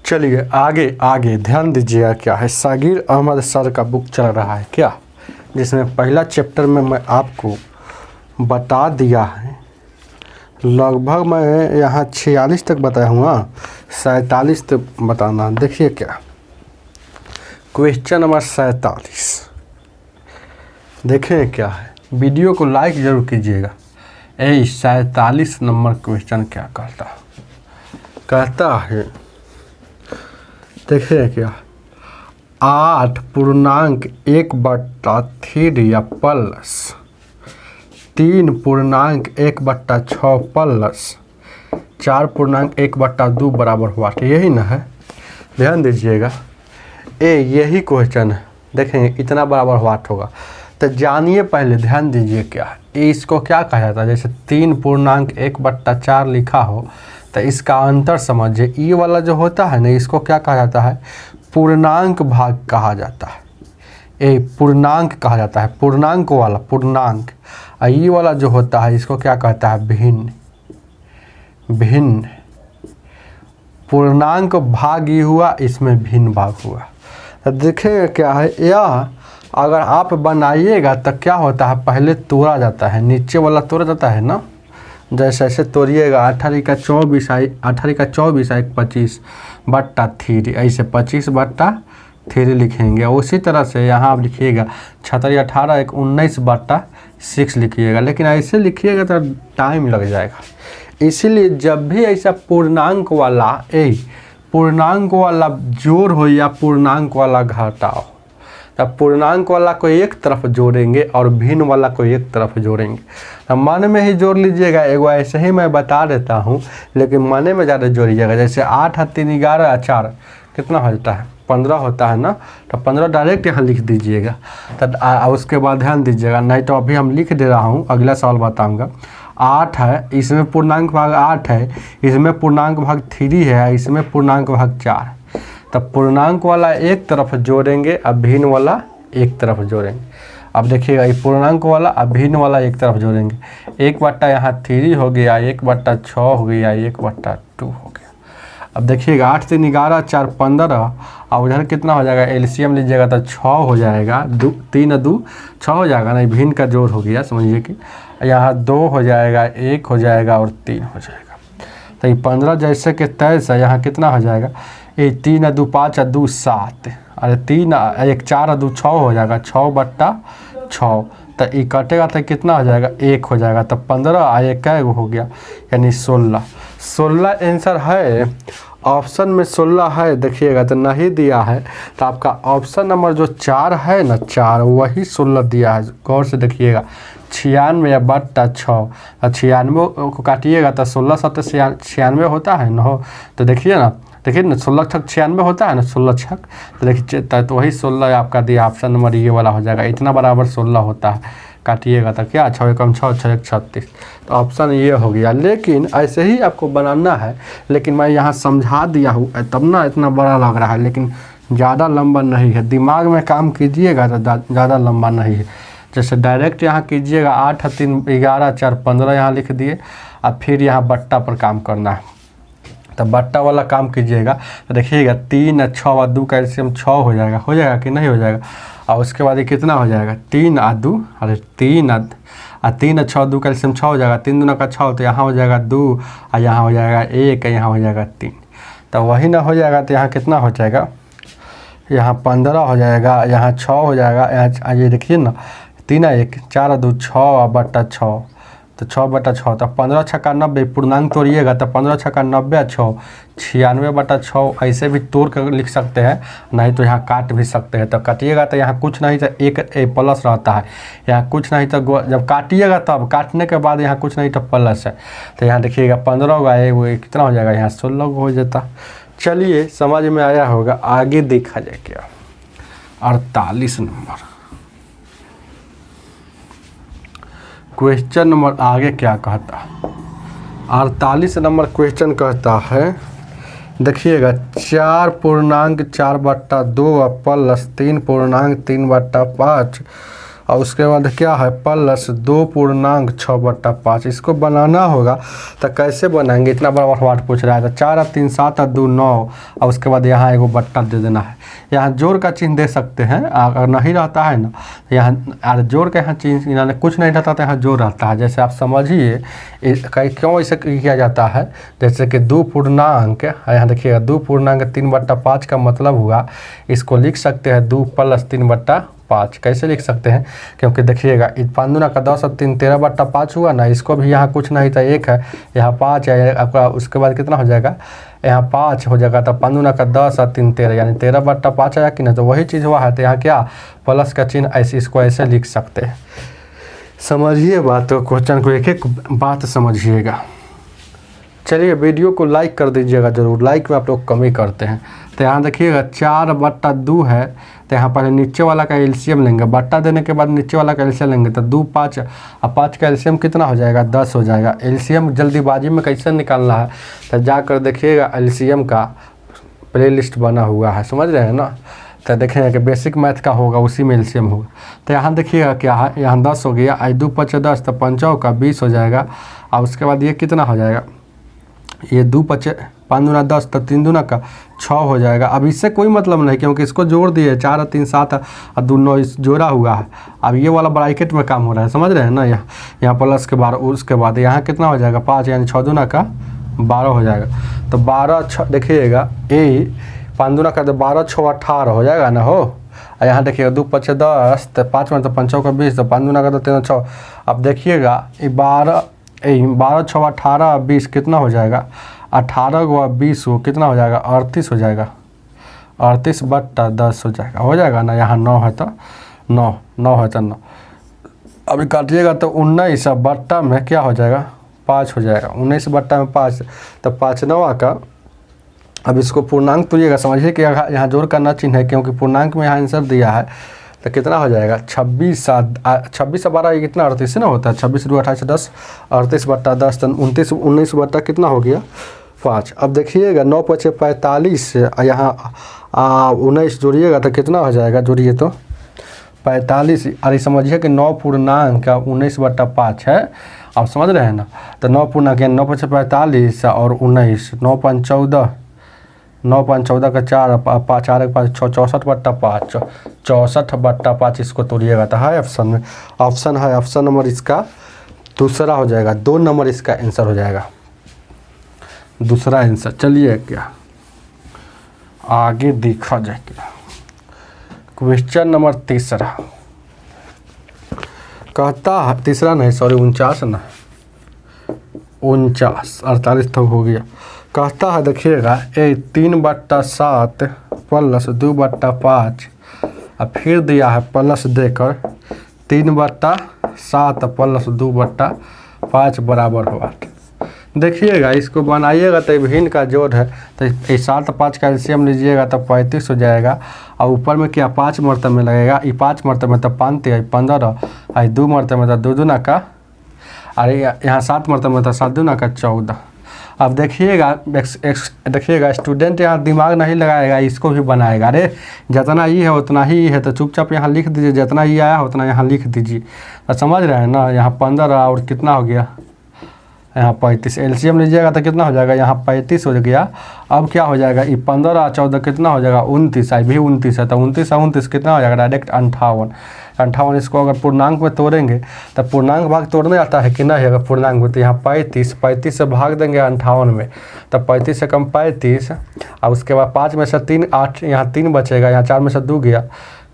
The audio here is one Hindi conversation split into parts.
चलिए आगे आगे ध्यान दीजिएगा। क्या है, सागिर अहमद सर का बुक चल रहा है क्या, जिसमें पहला चैप्टर में मैं आपको बता दिया है। लगभग मैं यहाँ 46 तक बताया हूँ, 47 तक बताना। देखिए क्या क्वेश्चन नंबर 47 देखें क्या है। वीडियो को लाइक ज़रूर कीजिएगा। 47 नंबर क्वेश्चन क्या कहता है देखिए क्या, 8.1/3 या प्लस 3.1/6 प्लस 4.1/2 बराबर हुआ, यही ना है। ध्यान दीजिएगा, यही क्वेश्चन है। देखेंगे इतना बराबर वाट होगा तो जानिए पहले। ध्यान दीजिए क्या है, इसको क्या कहा जाता है। जैसे 3.1/4 लिखा हो तो इसका अंतर समझिए। ये वाला जो होता है ना, इसको क्या कहा जाता है, पूर्णांक भाग कहा जाता है। पूर्णांक कहा जाता है, पूर्णांक वाला पूर्णांक। और ये वाला जो होता है इसको क्या कहता है, भिन्न। भिन्न पूर्णांक भाग ये हुआ, इसमें भिन्न भाग हुआ। तो देखिए क्या है, यह अगर आप बनाइएगा तो क्या होता है, पहले तोड़ा जाता है, नीचे वाला तोड़ा जाता है ना। जैसे ऐसे तोड़िएगा, 18 का 24 आई 25/3, ऐसे 25/3 लिखेंगे। उसी तरह से यहाँ आप लिखिएगा 18 एक 19/6 लिखिएगा। लेकिन ऐसे लिखिएगा तो टाइम लग जाएगा। इसीलिए जब भी ऐसा पूर्णांक वाला जोड़ हो या पूर्णांक वाला घटाव, तब पूर्णांक वाला को एक तरफ जोड़ेंगे और भिन्न वाला को एक तरफ जोड़ेंगे। अब मन में ही जोड़ लीजिएगा। एगो ऐसे ही मैं बता देता हूँ, लेकिन मन में ज़्यादा जोड़िएगा। जैसे 8 और 3 11 4 कितना होता है, 15 होता है ना। तो 15 डायरेक्ट यहाँ लिख दीजिएगा। तो उसके बाद ध्यान दीजिएगा, नहीं तो अभी हम लिख दे रहा हूँ, अगला सवाल बताऊँगा। 8 है, इसमें पूर्णांक भाग 8 है, इसमें पूर्णांक भाग 3 है, इसमें पूर्णांक भाग 4 है। तब पूर्णांक वाला एक तरफ जोड़ेंगे और भिन्न वाला एक तरफ जोड़ेंगे। अब देखिएगा, ये पूर्णांक वाला और भिन्न वाला एक तरफ जोड़ेंगे। 1/, यहाँ 3 हो गया, 1/6 हो गया, 1/2 हो गया। अब देखिएगा 8 3 11 4 15 और उधर कितना हो जाएगा, एलसीएम लीजिएगा तो 6 हो जाएगा। 3 और 2 6 हो जाएगा ना, भिन्न का जोड़ हो गया। समझिए कि यहाँ 2 हो जाएगा, 1 हो जाएगा और 3 हो जाएगा। तो ये 15 जैसे कि 23 है, यहाँ कितना हो जाएगा, ये 3 और 2 5 और 2 7, अरे 3 1 4 और 2 6 हो जाएगा, 6/6। तो ये कटेगा तो कितना हो जाएगा, 1 हो जाएगा। तो 15 और 1 हो गया, यानी 16 आंसर है। ऑप्शन में 16 है, देखिएगा तो नहीं दिया है। तो आपका ऑप्शन नंबर जो 4 है ना, 4 वही 16 दिया है। गौर से देखिएगा, 96/6 और 96 को काटिएगा तो 16 7 96 होता है ना। तो देखिए ना 16 छक 96 होता है ना, 16 छक। तो देखिए तो वही 16 आपका दिया। ऑप्शन नंबर ये वाला हो जाएगा, इतना बराबर 16 होता है। काटिएगा तो क्या, 6 एकम 6 6 एक 36। तो ऑप्शन ये हो गया। लेकिन ऐसे ही आपको बनाना है, लेकिन मैं यहाँ समझा दिया हूँ तब ना इतना बड़ा लग रहा है, लेकिन ज़्यादा लंबा नहीं है। दिमाग में काम कीजिएगा तो ज़्यादा लंबा नहीं है। जैसे डायरेक्ट यहाँ कीजिएगा, 8 3 11 4 15 यहाँ लिख दिए, और फिर यहाँ बट्टा पर काम करना है। तो बट्टा वाला काम कीजिएगा तो देखिएगा 3 और 6 और 2 का एलसीएम 6 हो जाएगा कि नहीं हो जाएगा। और उसके बाद ये कितना हो जाएगा, 3 और 2, अरे 3 और 6 2 का एलसीएम 6 हो जाएगा। 3 दूना का 6, तो यहाँ हो जाएगा 2 और यहाँ हो जाएगा 1 और यहाँ हो जाएगा 3। तो वही ना हो जाएगा। तो यहाँ कितना हो जाएगा, यहाँ 15 हो जाएगा, यहाँ 6 हो जाएगा। यहाँ ये देखिए ना, 3 और 1 4 और 2 6/6, तो 6/6। तो 15 छक्का 90, पूर्णांक तोड़िएगा तो 15 छक्का 90 6 96/6। ऐसे भी तोड़ कर लिख सकते हैं, नहीं तो यहाँ काट भी सकते हैं। तो काटिएगा तो यहाँ कुछ नहीं तो एक प्लस रहता है, यहाँ कुछ नहीं तो जब काटिएगा तब काटने के बाद यहाँ कुछ नहीं तो प्लस है। तो यहाँ देखिएगा 15 होगा, वो कितना हो जाएगा, यहाँ 16 हो जाता। चलिए समझ में आया होगा। आगे देखा जाए क्या, 48 नंबर क्वेश्चन नंबर आगे क्या कहता है। 48 नंबर क्वेश्चन कहता है, देखिएगा 4.4/2 प्लस 3.3/5 और उसके बाद क्या है प्लस 2.6/5। इसको बनाना होगा तो कैसे बनाएंगे, इतना बड़ा वाट पूछ रहा है। तो 4 और 3 7 और 2 9 और उसके बाद यहाँ एगो बट्टा दे देना है। यहाँ जोड़ का चिन्ह दे सकते हैं, अगर नहीं रहता है ना यहाँ जोड़ का यहाँ चिन्ह इन्होंने कुछ नहीं रहता तो यहाँ जोड़ रहता है। जैसे आप समझिए क्यों इसे किया जाता है, जैसे कि 2 पूर्णांक, यहाँ देखिएगा 2 पूर्णांक 3/5 का मतलब हुआ, इसको लिख सकते हैं 2 + 3/5। कैसे लिख सकते हैं, क्योंकि देखिएगा 5 दूना का 10 और 3 13/5 हुआ ना। इसको भी यहाँ कुछ नहीं था 1 है, यहाँ 5 है आपका। उसके बाद कितना हो जाएगा, यहाँ 5 हो जाएगा। तो 5 दूना का 10 और 3 13 यानी 13/5 आया कि नहीं। तो वही चीज़ हुआ है। तो यहाँ क्या प्लस का चिन्ह ऐसे, इसको ऐसे लिख सकते हैं। समझिए बात, तो क्वेश्चन को एक एक बात समझिएगा। चलिए वीडियो को लाइक कर दीजिएगा ज़रूर, लाइक में आप लोग कमी करते हैं। तो यहाँ देखिएगा 4/2 है, तो यहाँ पर नीचे वाला का एलसीएम लेंगे, बट्टा देने के बाद नीचे वाला का एलसीएम लेंगे। तो 2 5 और 5 का एलसीएम कितना हो जाएगा, 10 हो जाएगा। एलसीएम जल्दीबाजी में कैसे निकालना है, तो जाकर देखिएगा एलसीएम का प्लेलिस्ट बना हुआ है, समझ रहे हैं ना। तो देखेंगे कि बेसिक मैथ का होगा, उसी में एलसीएम होगा। तो यहाँ देखिएगा क्या है, यहाँ 10 हो गया, 2 5 10, तो 5 का 20 हो जाएगा। और उसके बाद ये कितना हो जाएगा, ये 2 5 5 दूना 10, तो 3 दूना का 6 हो जाएगा। अब इससे कोई मतलब नहीं, क्योंकि इसको जोड़ दिए 4 और 3 7 और 2 9 इस जोड़ा हुआ है। अब ये वाला ब्रैकेट में काम हो रहा है, समझ रहे हैं ना। यहाँ प्लस के 12, उसके बाद यहाँ कितना हो जाएगा 5, यानी 6 दूना का 12 हो जाएगा। तो 12 6 देखिएगा, 5 दूना का 12 6 18 हो जाएगा ना हो। यहाँ देखिएगा 2 5 10, तो 5 में तो 5 का 20, तो 5 दूना का तो 3 6। अब देखिएगा 12 6 18 20 कितना हो जाएगा, 18 को 20 को कितना हो जाएगा, 38 हो जाएगा। 38/10 हो जाएगा ना। यहाँ 9 है तो 9 है तो 9। अभी काटिएगा तो 19 बट्टा में क्या हो जाएगा, 5 हो जाएगा। 19 बट्टा में 5, तो 5 9 का। अब इसको पूर्णांक तुझिएगा, समझिए कि यहाँ जोड़ करना चिन्ह है, क्योंकि पूर्णांक में यहाँ आंसर दिया है। तो कितना हो जाएगा, 26 से 12 ये कितना 38 ना होता है। 26 2 28 10, 38/10, तो 19 बट्टा कितना हो गया 5। अब देखिएगा 9 5 45, यहाँ 19 जोड़िएगा तो कितना हो जाएगा, जोड़िए तो 45। अरे समझिए कि 9 पूर्णांक 19/5 है। आप समझ रहे हैं ना। तो 9 पूर्णांक 9 5 45 और 19, 9 5 14, 9 5 14 का 4 5 4 5 6 64/5, 64/5 इसको तोड़िएगा तो है ऑप्शन में। ऑप्शन है, ऑप्शन नंबर इसका दूसरा हो जाएगा। 2 नंबर इसका आंसर हो जाएगा, दूसरा आंसर। चलिए क्या आगे देखा जाएगा। क्वेश्चन नंबर तीसरा कहता है, तीसरा नहीं सॉरी 49 ना, 49 48 तक हो गया। कहता है देखिएगा 3/7 + 2/5, और फिर दिया है प्लस देकर 3/7 + 2/5 बराबर हुआ। देखिएगा इसको बनाइएगा तो भिन्न का जोड़ है, तो 7 5 का एलसीएम लीजिएगा तो 35 हो जाएगा। और ऊपर में क्या 5 मरतबे में लगेगा, ये 5 मरतबे में तो 5 15, और 2 मरतबे में तो 2 दूना का, अरे यहाँ 7 मरतबे में तो 7 दूना का 14। अब देखिएगा स्टूडेंट यहाँ दिमाग नहीं लगाएगा, इसको भी बनाएगा। अरे जितना ही है उतना ही है, तो चुपचाप यहाँ लिख दीजिए, जितना ही आया उतना यहाँ लिख दीजिए। तो समझ रहे हैं ना। यहाँ 15 और कितना हो गया, यहाँ 35। एलसीएम लीजिएगा तो कितना हो जाएगा, यहाँ 35 हो गया। अब क्या हो जाएगा, ये 15 और 14 कितना हो जाएगा 29, आई भी 29 है। तो 29 और 29 कितना हो जाएगा, डायरेक्ट 58। इसको अगर पूर्णांक में तोड़ेंगे तो पूर्णांक भाग तोड़ने आता है कि नहीं, अगर पूर्णांक में तो यहाँ 35 से भाग देंगे 58 में, तो 35 से कम 35, और उसके बाद 5 में से 3 8, यहाँ 3 बचेगा, यहाँ 4 में से 2 गया,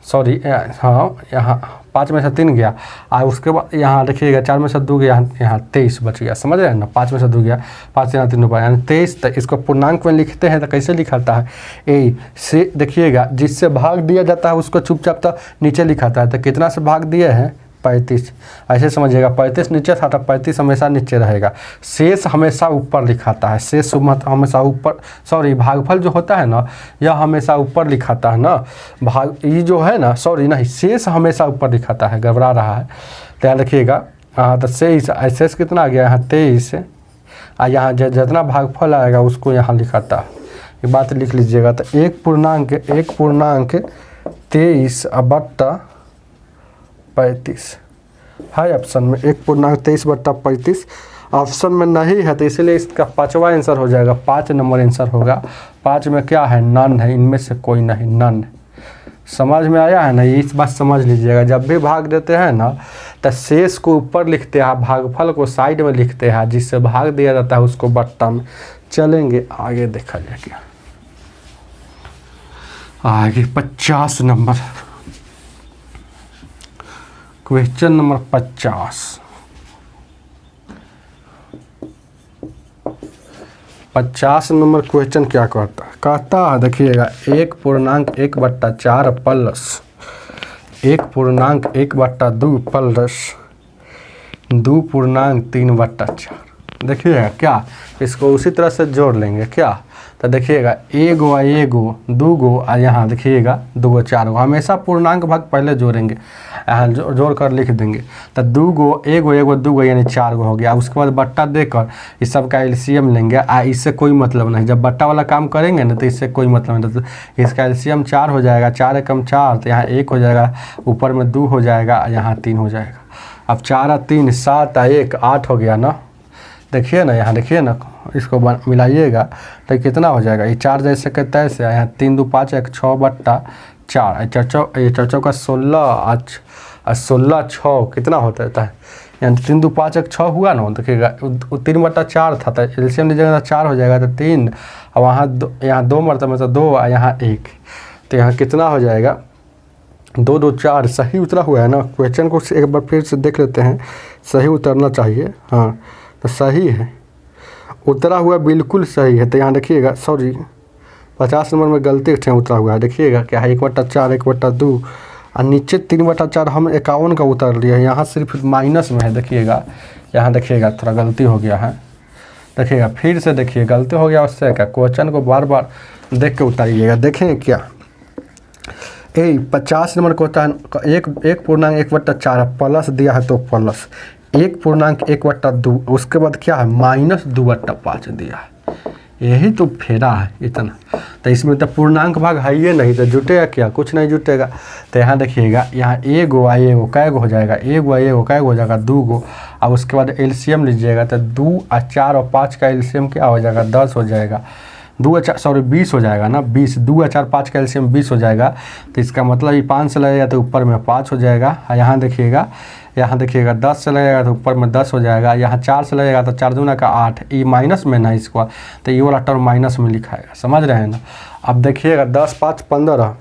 सॉरी हाँ यहाँ 5 में से 3 गया। और उसके बाद यहाँ देखिएगा 4 में से 2 गया, यहाँ 23 बच गया। समझ रहे हैं ना। 5 में से 2 गया, 5 से 3 रुपये यानी 23। तो इसको पूर्णांक में लिखते हैं तो कैसे लिखाता है, ए से देखिएगा जिससे भाग दिया जाता है उसको चुपचाप तो नीचे लिखाता है। तो कितना से भाग दिए हैं 35, ऐसे समझिएगा। 35 नीचे था तो 35 हमेशा नीचे रहेगा। शेष हमेशा ऊपर लिखाता है, शेष हमेशा ऊपर, सॉरी भागफल जो होता है ना यह हमेशा ऊपर लिखाता है ना। भाग ये जो है ना, सॉरी नहीं, शेष हमेशा ऊपर लिखाता है, घबरा रहा है। तो यहाँ देखिएगा तो शेष कितना आ गया, यहाँ 23, और यहाँ जितना भागफल आएगा उसको यहाँ लिखाता है। ये बात लिख लीजिएगा। तो 1 पूर्णांक 23 बट्टा 35 है ऑप्शन में 1.23/35। ऑप्शन में नहीं है तो इसीलिए इसका पाँचवा आंसर हो जाएगा, 5 नंबर आंसर होगा। 5 में क्या है, नन है, इनमें से कोई नहीं, नन। समझ में आया है ना, ये इस बात समझ लीजिएगा। जब भी भाग देते हैं ना तो शेष को ऊपर लिखते हैं, भागफल को साइड में लिखते हैं, जिससे भाग दिया जाता है उसको बट्टा में। चलेंगे आगे, देखा जाएगा आगे। 50 number question number 50 number question क्या कहता है देखिएगा, 1.1/4 प्लस 1.1/2 प्लस 2.3/4। देखिएगा क्या, इसको उसी तरह से जोड़ लेंगे क्या, तो देखिएगा एगो आ एगो, दूगो आ यहाँ देखिएगा दूगो चार गो, हमेशा पूर्णांक भाग पहले जोड़ेंगे, यहाँ जोड़ कर लिख देंगे। तो दूगो एगो एगो दूगो यानी 4 गो हो गया। उसके बाद बट्टा देकर इस सब का एलसीएम लेंगे। इससे कोई मतलब नहीं, जब बट्टा वाला काम करेंगे ना तो इससे कोई मतलब नहीं। तो इसका एलसीएम 4 हो जाएगा, 4 एकम 4, तो यहाँ 1 हो जाएगा, ऊपर में 2 हो जाएगा, यहाँ 3 हो जाएगा। अब 4 और 3 7 और 1 8 हो गया ना। देखिए ना, यहाँ देखिए ना, इसको मिलाइएगा तो कितना हो जाएगा, ये 4 जैसे के तैसे, यहाँ 3 2 5 1 6/4, चौचौ का 16 16 6 कितना होता है, यहाँ 3 2 5 1 6 हुआ ना। देखिएगा 3/4 था, तो एलसीएम लीजिएगा तो 4 हो जाएगा, तो 3 और वहाँ यहाँ 2 मरतबे तो 2 और यहाँ 1, तो यहाँ कितना हो जाएगा 2 2 4। सही उतरा हुआ है ना। क्वेश्चन को एक बार फिर से देख लेते हैं, सही उतरना चाहिए। हाँ तो सही है, उतरा हुआ बिल्कुल सही है। तो यहाँ देखिएगा, सॉरी 50 नंबर में गलती से उतरा हुआ है। देखिएगा क्या है, 1/4 1/2 और नीचे 3/4 हम 51 का उतार लिया है, यहाँ सिर्फ माइनस में है। देखिएगा यहाँ देखिएगा थोड़ा गलती हो गया है। देखिएगा फिर से देखिए गलती हो गया, उससे क्या, क्वेश्चन को बार बार देख के उतारिएगा। देखें क्या 50 नंबर को होता है 1.1/4 प्लस दिया है तो प्लस 1.1/2, उसके बाद क्या है -2/5 दिया है। यही तो फेरा है इतना। तो इसमें तो पूर्णांक भाग है ही नहीं, तो जुटेगा क्या, कुछ नहीं जुटेगा। तो यहाँ देखिएगा, यहाँ एगो आ एगो कै गो हो जाएगा, एगो आ एगो कै गो हो जाएगा 2 गो। अब उसके बाद एलसीएम लीजिएगा तो 2 और 4 और 5 का एलसीएम क्या हो जाएगा 10 हो जाएगा, 20 हो जाएगा ना, 20 2 और 4 5 का एलसीएम 20 हो जाएगा। तो इसका मतलब ये 5 से लगेगा तो ऊपर में 5 हो जाएगा। यहाँ देखिएगा 10 से लगेगा तो ऊपर में 10 हो जाएगा। यहाँ 4 से लगेगा तो 4 दूना का 8, ये माइनस में ना इसको, तो ये वाला टर्म माइनस में लिखाएगा। समझ रहे हैं ना। अब देखिएगा 10 5 15,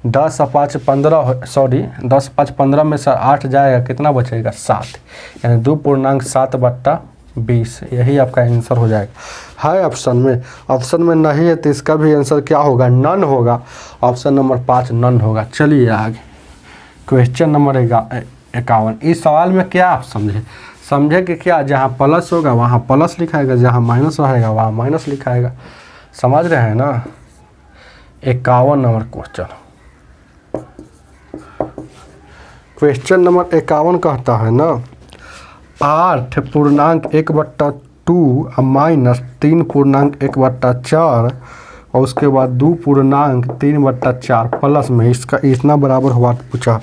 10 और 5 15, सॉरी 10 5 15 में से 8 जाएगा, कितना बचेगा 7, यानी 2.7/20। यही आपका आंसर हो जाएगा। है ऑप्शन में नहीं है तो इसका भी आंसर क्या होगा, नन होगा। ऑप्शन नंबर 5 नन होगा। चलिए आगे, क्वेश्चन नंबर 51। इस सवाल में क्या आप समझे कि क्या, जहाँ प्लस होगा वहाँ प्लस लिखाएगा, जहाँ माइनस रहेगा वहाँ माइनस लिखाएगा। समझ रहे हैं ना। 51 नंबर क्वेश्चन नंबर 51 कहता है ना, 8.1/2 माइनस 3.1/4 और उसके बाद 2.3/4 प्लस में इसका इतना बराबर हुआ पूछा।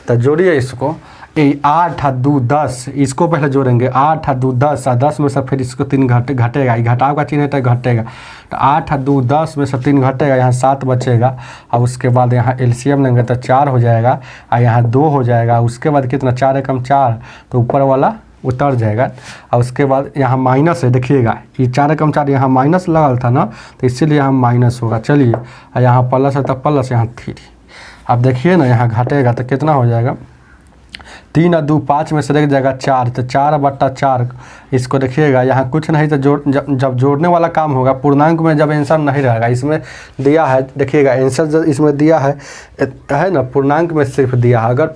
तो जोड़िए इसको, 8 और 2 10, इसको पहले जोड़ेंगे, 8 और 2 10 और 10 में से फिर इसको 3 घटेगा, ये घटाव का चिन्ह है तो घटेगा। तो 8 और 2 10 में से 3 घटेगा, यहाँ 7 बचेगा। और उसके बाद यहाँ एलसीएम लेंगे तो 4 हो जाएगा, और यहाँ 2 हो जाएगा। उसके बाद कितना, 4 एकम 4, तो ऊपर वाला उतर जाएगा। और उसके बाद यहाँ माइनस है, देखिएगा ये 4 एकम 4 यहाँ माइनस लगा था ना, तो इसीलिए यहाँ माइनस होगा। चलिए, और यहाँ प्लस है तो प्लस, यहाँ 3। अब देखिए ना, यहाँ घटेगा तो कितना हो जाएगा, 3 और 2 5 में से रह जाएगा 4, तो 4/4। इसको देखिएगा, यहाँ कुछ नहीं तो जब जोड़ने वाला काम होगा, पूर्णांक में जब आंसर नहीं रहेगा, इसमें दिया है देखिएगा आंसर इसमें दिया है ना, पूर्णांक में सिर्फ दिया है। अगर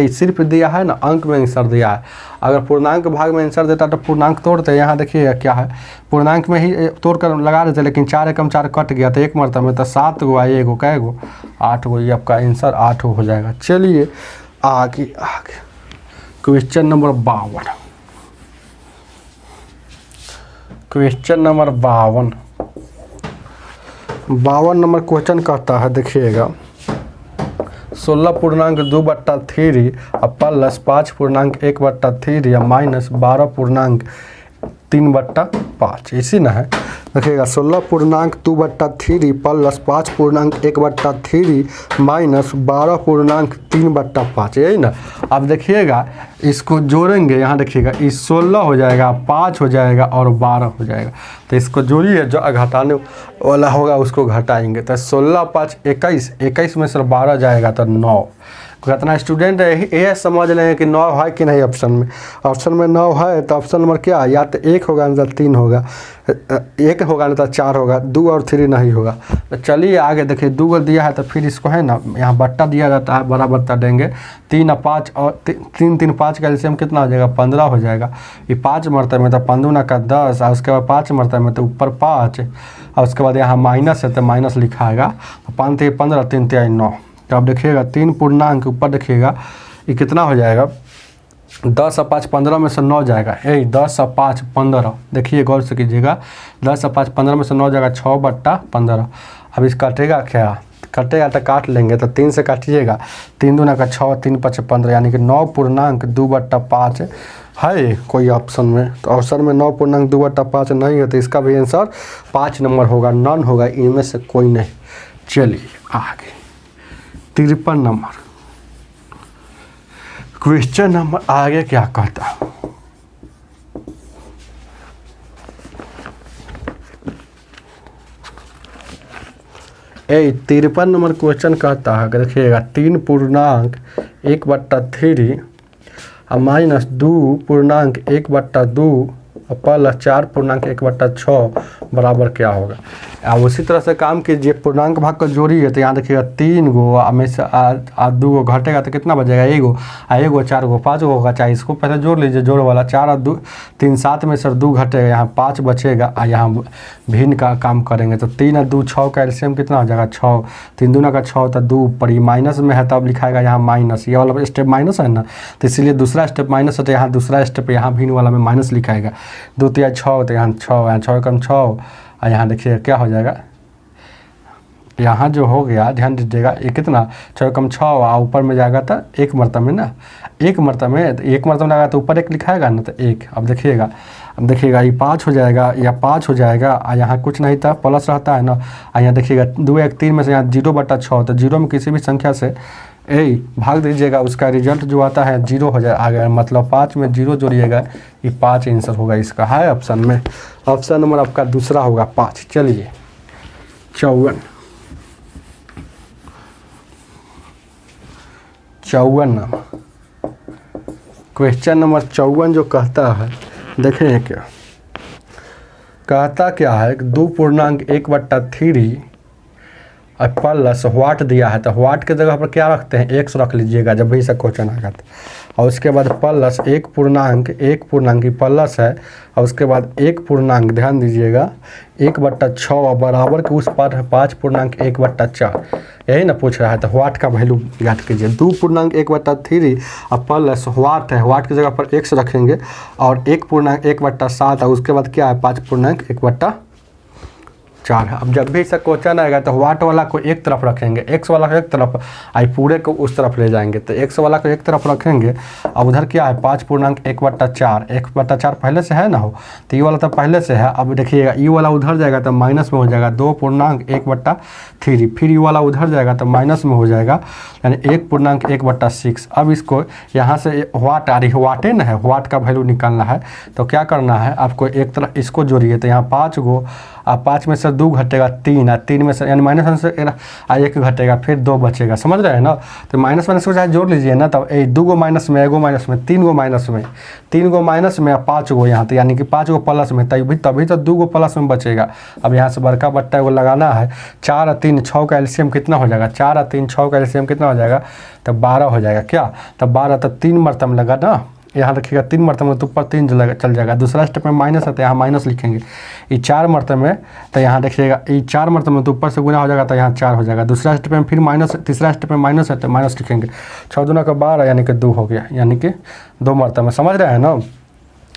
सिर्फ दिया है ना, अंक में आंसर दिया है। अगर पूर्णांक भाग में आंसर देता तो पूर्णांक तोड़ते। यहाँ देखिएगा क्या है, पूर्णांक में ही तोड़ कर लगा देते, लेकिन 4 एकम 4 कट गया तो 1 मरतबे में, तो 7 गो आ एगो कै गो 8 गो, ये आपका आंसर 8 हो जाएगा। चलिए आगे question number 52। Question number 52 number question कहता है, देखिएगा 16.2/3 और प्लस 5.1/3 या माइनस 12.3/5 इसी ना है। देखिएगा 16.2/3 प्लस 5.1/3 माइनस 12.3/5 यही ना। अब देखिएगा इसको जोड़ेंगे, यहाँ देखिएगा इस 16 हो जाएगा, 5 हो जाएगा और 12 हो जाएगा। तो इसको जोड़िए, जो घटाने वाला होगा उसको घटाएंगे। तो 16 5 21, 21 में से 12 जाएगा तो 9। कितना स्टूडेंट है ये समझ लें कि 9 है कि नहीं। ऑप्शन में 9 है तो ऑप्शन नंबर क्या है, या तो 1 होगा नहीं तो 3 होगा, 1 होगा नहीं तो 4 होगा, 2 और 3 नहीं होगा। तो चलिए आगे देखिए, 2 को दिया है तो फिर इसको है ना यहाँ बट्टा दिया जाता है, बराबरता देंगे। 3 और 5 और 3 3 5 का एलसीएम कितना हो जाएगा, 15 हो जाएगा। ये 5 मरतबे में तो 15 का 10 और उसके बाद 5 मरतबे में तो ऊपर 5 और उसके बाद यहाँ माइनस है तो माइनस लिखाएगा। 5 3 15, 3 3 9। तो अब देखिएगा 3 पूर्णांक ऊपर देखिएगा ये कितना हो जाएगा, 10 और 5 15 में से 9 जाएगा। 10 और 5 15, देखिए गौर से कीजिएगा, 10 और 5 15 में से 9 जाएगा, 6/15। अब इस काटेगा क्या, कटेगा तो काट लेंगे, तो 3 से काटिएगा, 3 दूना का 6, 3 5 15 यानी कि 9.2/5 है कोई ऑप्शन में। तो ऑप्शन में 9.2/5 नहीं है तो इसका भी आंसर 5 नंबर होगा, नन होगा, इनमें से कोई नहीं। चलिए आगे 53 नंबर क्वेश्चन नंबर आगे क्या कहता है। 53 नंबर क्वेश्चन कहता है, देखिएगा 3.1/3 और माइनस 2.1/2 और प्लस 4.1/6 बराबर क्या होगा। अब उसी तरह से काम कीजिए, पूर्णांक भाग को जोड़िए। तो यहाँ देखिएगा 3 गो में से 2 गो घटेगा तो कितना बचेगा, 1 गो, 1 गो 4 गो 5 गो होगा। चाहे इसको पहले जोड़ लीजिए, जोड़ वाला 4 और 2 3 7 में से 2 घटेगा, यहाँ 5 बचेगा और यहाँ भिन्न का काम करेंगे। तो 3 और 2 6 का एलसीएम कितना हो जाएगा, 6, 3 दूना का 6 तो 2 ऊपर, ये माइनस में है तब लिखाएगा यहाँ माइनस, ये वाला स्टेप माइनस है ना, तो इसीलिए दूसरा स्टेप माइनस है, तो यहाँ दूसरा स्टेप यहाँ भिन्न वाला में माइनस लिखाएगा। 2 3 6 तो यहाँ 6, यहाँ 6 कम 6 और यहाँ देखिए क्या हो जाएगा, यहाँ जो हो गया ध्यान दीजिएगा, ये कितना 6 कम 6 और ऊपर में जाएगा तो 1 मरतबे में ना, 1 मरतबे में 1 मरतबे लगा तो ऊपर 1 लिखाएगा ना, तो 1। अब देखिएगा ये 5 हो जाएगा या 5 हो जाएगा और यहाँ कुछ नहीं था प्लस रहता है ना, और यहाँ देखिएगा 2 1 3 में से यहाँ 0/6, तो 0 में किसी भी संख्या से भाग दीजिएगा, उसका रिजल्ट जो आता है 0 हो जाए आगे, मतलब 5 में 0 जोड़िएगा, ये 5 आंसर होगा इसका है ऑप्शन में। ऑप्शन नंबर आपका दूसरा होगा 5। चलिए 54 नंबर क्वेश्चन नंबर 54 जो कहता है, देखें क्या कहता, क्या है 2.1/3 और प्लस वाट दिया है, तो वाट के जगह पर क्या रखते हैं, x रख लीजिएगा जब भी से क्वेश्चन आएगा तो। और उसके बाद प्लस 1 पूर्णांक प्लस है और उसके बाद 1 पूर्णांक, ध्यान दीजिएगा 1/6 और बराबर के उस पर है 5.1/4, यही ना पूछ रहा है। तो वाट का वैल्यू याद कीजिए, 2.1/3 और प्लस वाट है, वाट की जगह पर x रखेंगे और 1.1/7 और उसके बाद क्या है 5.1/4 है। अब जब भी इसका क्वेश्चन आएगा तो वाट वाला को एक तरफ रखेंगे, एक्स वाला को एक तरफ, आई पूरे को उस तरफ ले जाएंगे। तो एक्स वाला को एक तरफ रखेंगे, अब उधर क्या है 5.1/4, 1/4 पहले से है ना हो, तो ये वाला तो पहले से है। अब देखिएगा ये वाला उधर जाएगा तो माइनस में हो जाएगा 2.1/3, फिर ये वाला उधर जाएगा तो माइनस में हो जाएगा, यानी 1.1/6। अब इसको यहाँ से वाट आ रही है, वाटे ना है, वाट का वैल्यू निकालना है। तो क्या करना है आपको, एक तरफ इसको जोड़िए, तो यहाँ 5 गो, अब 5 में से 2 घटेगा 3, और 3 में से यानी माइनस से 1 घटेगा, फिर 2 बचेगा, समझ रहे हैं ना। तो माइनस को चाहे जोड़ लीजिए ना, तब 2 गो माइनस में, 1 गो माइनस में, 3 गो माइनस में, 3 गो माइनस में, 5 गो यहाँ, तो यानी कि 5 गो प्लस में, तभी तो 2 गो प्लस में बचेगा। अब यहाँ से बड़का बट्टा को लगाना है, 4 और 3 6 का एलसीएम कितना हो जाएगा, 4 और 3 6 का एलसीएम कितना हो जाएगा, तो 12 हो जाएगा। क्या, तब 12 तो 3 मरतबा में लगा ना, यहाँ रखिएगा 3 मरतबे में तो ऊपर 3 चल जाएगा। दूसरा स्टेप में माइनस है तो यहाँ माइनस लिखेंगे। ये 4 मरतबे में, तो यहाँ देखिएगा ये 4 मरतबे में तो ऊपर से गुना हो जाएगा, तो यहाँ 4 हो जाएगा। दूसरा स्टेप में फिर माइनस, तीसरा स्टेप में माइनस है तो माइनस लिखेंगे। 6 दूना का 12 यानी कि 2 हो गया, यानी कि 2 मरतबे में, समझ रहे हैं ना।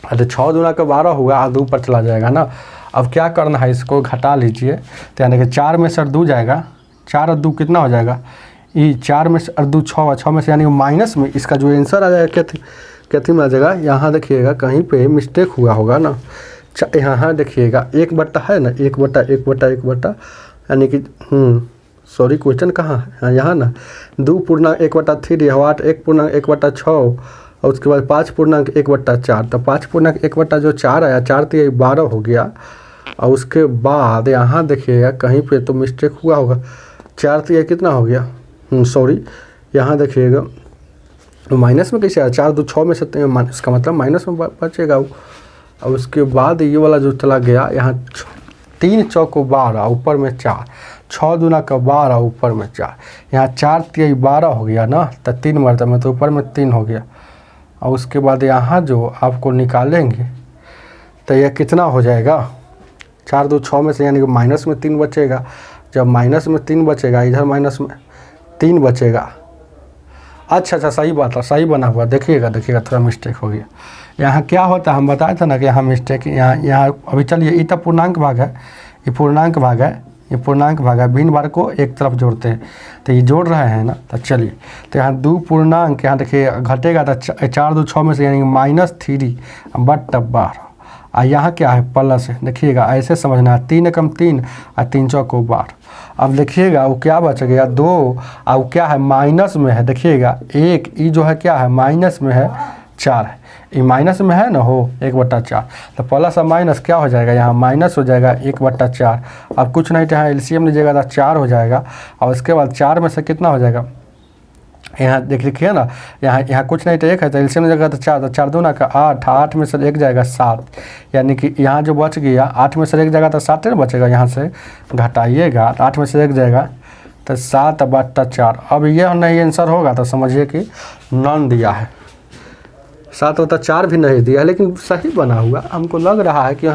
तो 6 दूना का 12 हुआ और 2 पर चला जाएगा ना। अब क्या करना है, इसको घटा लीजिए, तो यानी कि 4 में से 2 जाएगा, 4 और 2 कितना हो जाएगा, ई 4 में से और 2 6 6 में से यानी माइनस में इसका जो आंसर आ जाएगा कैथी में आ जाएगा। यहाँ देखिएगा कहीं पे मिस्टेक हुआ होगा ना, यहाँ देखिएगा 1 बट्टा है ना, 1 बट्टा 1 बट्टा 1 बट्टा यानी कि सॉरी क्वेश्चन कहाँ है यहाँ ना 2 पूर्णांक 1 बट्टा 3 8 1 पूर्णांक 1 बट्टा 6 और उसके बाद 5 पूर्णांक 1 बट्टा 4। तो 5 पूर्णांक 1 बट्टा जो 4 आया 4 तो 12 हो गया। और उसके बाद यहाँ देखिएगा कहीं पे तो मिस्टेक हुआ होगा, 4 तो कितना हो गया सॉरी यहाँ देखिएगा माइनस में कैसे आया 4 2 6 में से इसका मतलब माइनस में बचेगा। और उसके बाद ये वाला जो चला गया यहाँ 3 चौको 12 ऊपर में 4 6 दूना का 12 ऊपर में 4 यहाँ 4 3 12 हो गया ना, तो 3 मरतबा में तो ऊपर में 3 हो गया। और उसके बाद यहाँ जो आपको निकालेंगे तो यह कितना हो जाएगा 4 2 6 में से यानी कि माइनस में 3 बचेगा। जब माइनस में 3 बचेगा इधर माइनस में 3 बचेगा। अच्छा सही बात है, सही बना हुआ। देखिएगा थोड़ा मिस्टेक हो गया। यहाँ क्या होता है हम बताए थे ना कि यहाँ मिस्टेक यहाँ अभी चलिए ये तो पूर्णांक भाग है, ये पूर्णांक भाग है, ये पूर्णांक भाग है। भिन्न बार को एक तरफ जोड़ते हैं तो ये जोड़ रहे हैं ना। तो चलिए तो यहाँ 2 पूर्णांक यहाँ देखिए घटेगा तो 4 2 6 में से यानी -3 बट्टा 12 और यहाँ क्या है प्लस है। देखिएगा ऐसे समझना है 3 एकम 3 और 3 चौको 12। अब देखिएगा वो क्या बच गया 2 और क्या है माइनस में है। देखिएगा 1 ई जो है क्या है माइनस में है 4 है, ये माइनस में है ना हो 1/4 तो प्लस और माइनस क्या हो जाएगा यहाँ माइनस हो जाएगा 1/4। अब कुछ नहीं तो यहाँ एलसीएम लीजिएगा तो 4 हो जाएगा। और उसके बाद 4 में से कितना हो जाएगा यहाँ देख लिखिए ना, यहाँ कुछ नहीं तो 1 है तो एलसीएम लीजिएगा तो 4 4 दूना का 8 8 में से 1 जाएगा 7 यानी कि यहाँ जो बच गया 8 में से 1 जाएगा तो 7 बचेगा। यहाँ से घटाइएगा 8 में से 1 जाएगा तो 7/4। अब ये नहीं आंसर होगा तो समझिए कि नॉन दिया है, 7/4 भी नहीं दिया, लेकिन सही बना हुआ हमको लग रहा है कि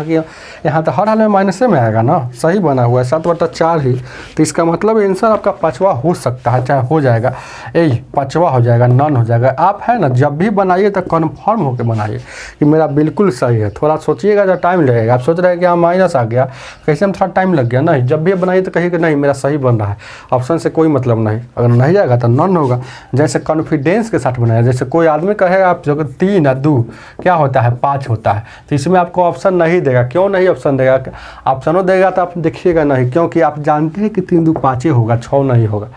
यहाँ तो हर हाल में माइनस में आएगा ना। सही बना हुआ है 7/4 ही, तो इसका मतलब आंसर आपका 5वां हो सकता है, चाहे हो जाएगा 5वां हो जाएगा, नॉन हो जाएगा। आप है ना जब भी बनाइए तो कन्फर्म होकर बनाइए कि मेरा बिल्कुल सही है। थोड़ा सोचिएगा जब टाइम लगेगा, आप सोच रहे हैं कि हाँ माइनस आ गया कैसे में थोड़ा टाइम लग गया, नहीं जब भी बनाइए तो कहिए कि नहीं मेरा सही बन रहा है, ऑप्शन से कोई मतलब नहीं। अगर नहीं जाएगा तो नॉन होगा। जैसे कॉन्फिडेंस के साथ बनाया, जैसे कोई आदमी कहेगा आप जो 3 और 2 क्या होता है 5 होता है, तो इसमें आपको ऑप्शन नहीं देगा। क्यों नहीं ऑप्शन देगा? ऑप्शनों देगा तो आप देखिएगा नहीं, क्योंकि आप जानते हैं कि 3 2 5 होगा, 6 नहीं होगा।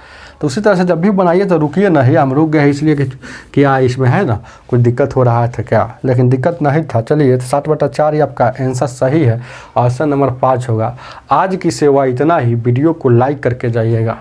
तो उसी तरह से जब भी बनाइए तो रुकिए नहीं। हम रुक गए इसलिए कि क्या इसमें है ना कुछ दिक्कत हो रहा था क्या, लेकिन दिक्कत नहीं था। चलिए 7/4 ही आपका आंसर सही है, ऑप्शन नंबर 5 होगा। आज की सेवा इतना ही, वीडियो को लाइक करके जाइएगा।